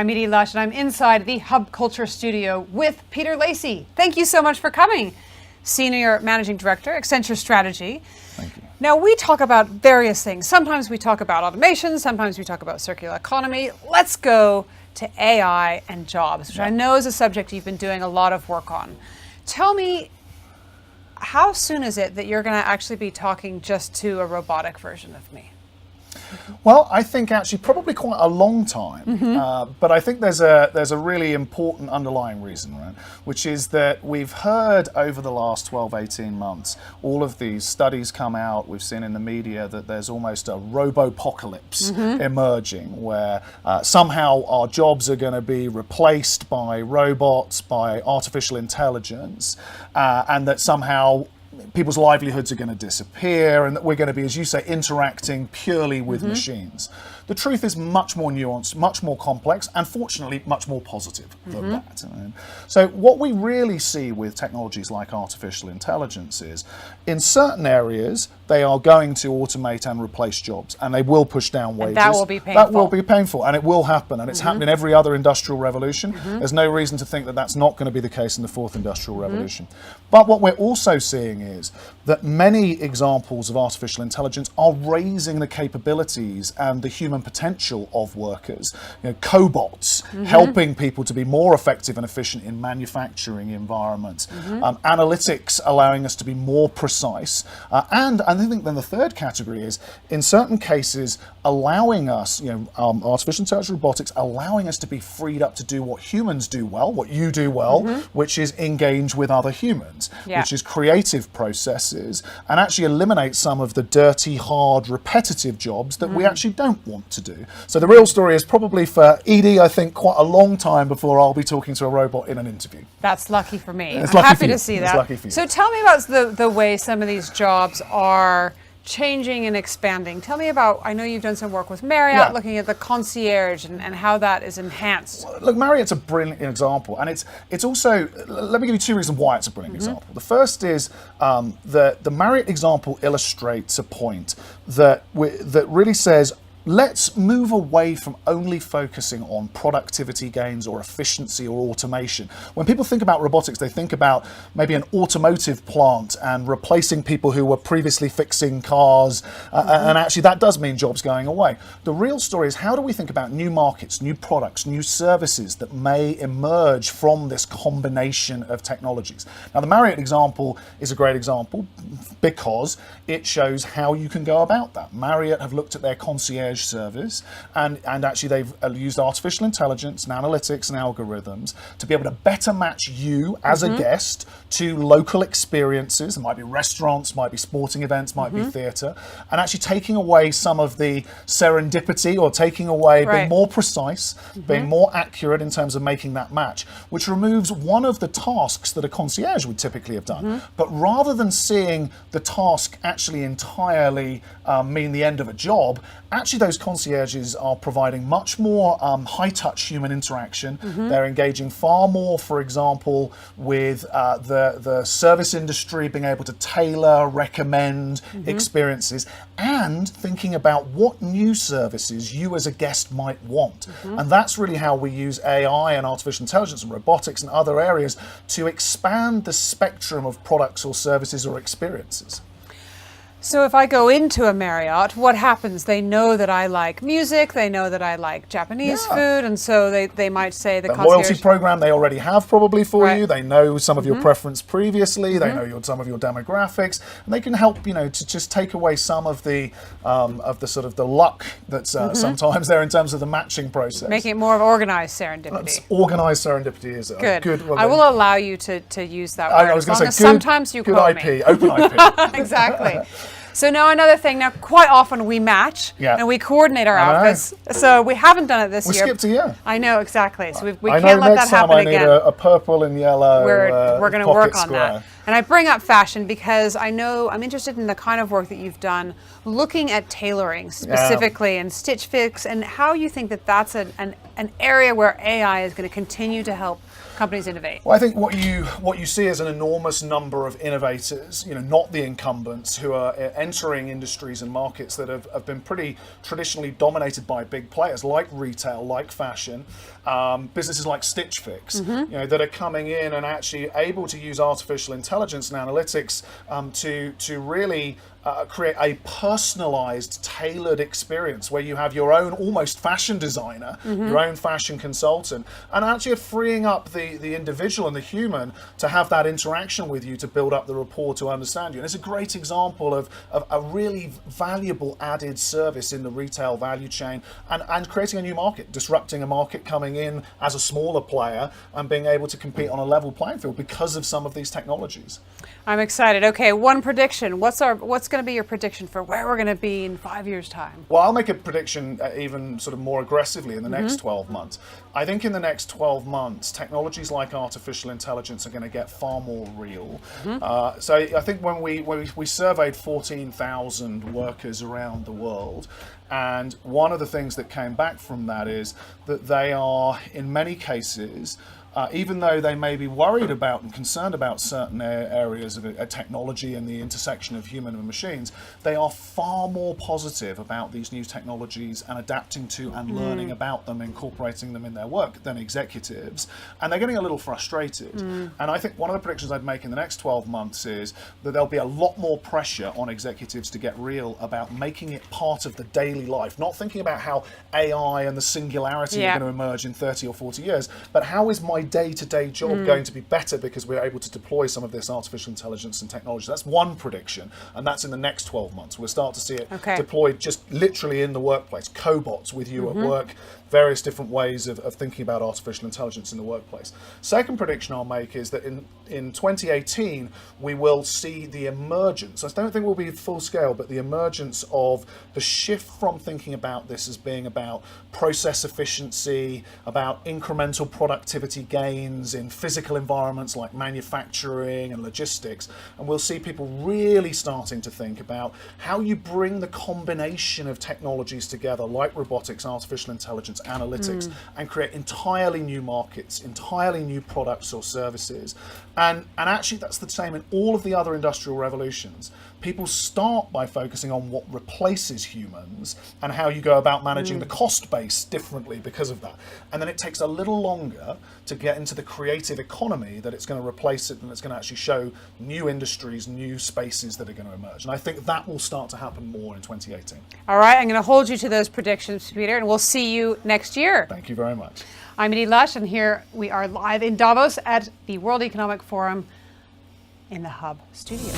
I'm Edie Lush, and I'm inside the Hub Culture Studio with Peter Lacy. Thank you so much for coming. Senior Managing Director, Accenture Strategy. Thank you. Now, we talk about various things. Sometimes we talk about automation, sometimes we talk about circular economy. Let's go to AI and jobs, which I know is a subject you've been doing a lot of work on. Tell me, how soon is it that you're going to actually be talking just to a robotic version of me? Well, I think actually probably quite a long time, but I think there's a really important underlying reason, right? Which is that we've heard over the last 12, 18 months, all of these studies come out, we've seen in the media that there's almost a robo-apocalypse emerging, where somehow our jobs are going to be replaced by robots, by artificial intelligence, and that somehow people's livelihoods are going to disappear and that we're going to be, as you say, interacting purely with machines. The truth is much more nuanced, much more complex, and fortunately much more positive than that. So what we really see with technologies like artificial intelligence is, in certain areas, they are going to automate and replace jobs, and they will push down wages. And that will be painful. That will be painful, and it will happen, and it's happened in every other industrial revolution. There's no reason to think that that's not going to be the case in the fourth industrial revolution. But what we're also seeing is that many examples of artificial intelligence are raising the capabilities and the human potential of workers. Cobots, helping people to be more effective and efficient in manufacturing environments. Analytics allowing us to be more precise. And I think then the third category is, in certain cases, allowing us, artificial intelligence, robotics, allowing us to be freed up to do what humans do well, what you do well, which is engage with other humans, which is creative processes, and actually eliminate some of the dirty, hard, repetitive jobs that we actually don't want to do. So the real story is probably for Edie, I think, quite a long time before I'll be talking to a robot in an interview. That's lucky for me. I'm happy to see that. It's lucky for you. So tell me about the way some of these jobs are changing and expanding. Tell me about, I know you've done some work with Marriott, looking at the concierge and how that is enhanced. Look, Marriott's a brilliant example, and it's also, let me give you two reasons why it's a brilliant example. The first is that the Marriott example illustrates a point that really says, let's move away from only focusing on productivity gains or efficiency or automation. When people think about robotics, they think about maybe an automotive plant and replacing people who were previously fixing cars, and actually that does mean jobs going away. The real story is, how do we think about new markets, new products, new services that may emerge from this combination of technologies? Now, the Marriott example is a great example because it shows how you can go about that. Marriott have looked at their concierge service, and actually they've used artificial intelligence and analytics and algorithms to be able to better match you as a guest to local experiences. It might be restaurants, might be sporting events, might be theatre, and actually taking away some of the serendipity, or taking away, being more precise, being more accurate in terms of making that match, which removes one of the tasks that a concierge would typically have done. But rather than seeing the task actually entirely mean the end of a job, actually those concierges are providing much more high-touch human interaction. They're engaging far more, for example, with the service industry, being able to tailor, recommend experiences, and thinking about what new services you as a guest might want. And that's really how we use AI and artificial intelligence and robotics and other areas to expand the spectrum of products or services or experiences. So if I go into a Marriott, what happens? They know that I like music, they know that I like Japanese food, and so they might say the concierge... loyalty program they already have probably for you. They know some of your preference previously, they know some of your demographics, and they can help, to just take away some of the sort of the luck that's sometimes there in terms of the matching process. Making it more of organized serendipity. Organized serendipity is good. Good. I will allow you to use that word. I was going to say, sometimes you quote IP, me. open IP. Exactly. So now another thing. Now, quite often we match and we coordinate our outfits. So we haven't done it this year. We skipped a year. I know, exactly. So we can't let that happen again. I know next time I need a purple and yellow. We're going to work on that. And I bring up fashion because I know I'm interested in the kind of work that you've done looking at tailoring specifically and Stitch Fix, and how you think that that's an area where AI is going to continue to help companies innovate. Well, I think what you see is an enormous number of innovators, not the incumbents, who are entering industries and markets that have been pretty traditionally dominated by big players like retail, like fashion, businesses like Stitch Fix, that are coming in and actually able to use artificial intelligence and analytics to really create a personalized, tailored experience where you have your own almost fashion designer, your own fashion consultant, and actually freeing up the individual and the human to have that interaction with you, to build up the rapport, to understand you. And it's a great example of a really valuable added service in the retail value chain, and creating a new market, disrupting a market coming in as a smaller player and being able to compete on a level playing field because of some of these technologies. I'm excited. Okay, one prediction. What's going to be your prediction for where we're going to be in 5 years' time? Well, I'll make a prediction even sort of more aggressively in the next 12 months. I think in the next 12 months, technologies like artificial intelligence are going to get far more real. So I think when we surveyed 14,000 workers around the world, and one of the things that came back from that is that they are, in many cases, even though they may be worried about and concerned about certain areas of technology and the intersection of human and machines, they are far more positive about these new technologies and adapting to and learning about them, incorporating them in their work than executives. And they're getting a little frustrated. And I think one of the predictions I'd make in the next 12 months is that there'll be a lot more pressure on executives to get real about making it part of the daily life, not thinking about how AI and the singularity are going to emerge in 30 or 40 years, but how is my day-to-day job going to be better because we're able to deploy some of this artificial intelligence and technology. That's one prediction, and that's in the next 12 months. We'll start to see it deployed just literally in the workplace, cobots with you at work, various different ways of thinking about artificial intelligence in the workplace. Second prediction I'll make is that in 2018, we will see the emergence, I don't think we'll be full scale, but the emergence of the shift from thinking about this as being about process efficiency, about incremental productivity gains in physical environments like manufacturing and logistics. And we'll see people really starting to think about how you bring the combination of technologies together, like robotics, artificial intelligence, analytics, and create entirely new markets, entirely new products or services. And actually that's the same in all of the other industrial revolutions. People start by focusing on what replaces humans and how you go about managing the cost base differently because of that. And then it takes a little longer to get into the creative economy that it's going to replace it, and it's going to actually show new industries, new spaces that are going to emerge. And I think that will start to happen more in 2018. All right, I'm going to hold you to those predictions, Peter, and we'll see you next year. Thank you very much. I'm Edie Lush, and here we are live in Davos at the World Economic Forum in the Hub studio.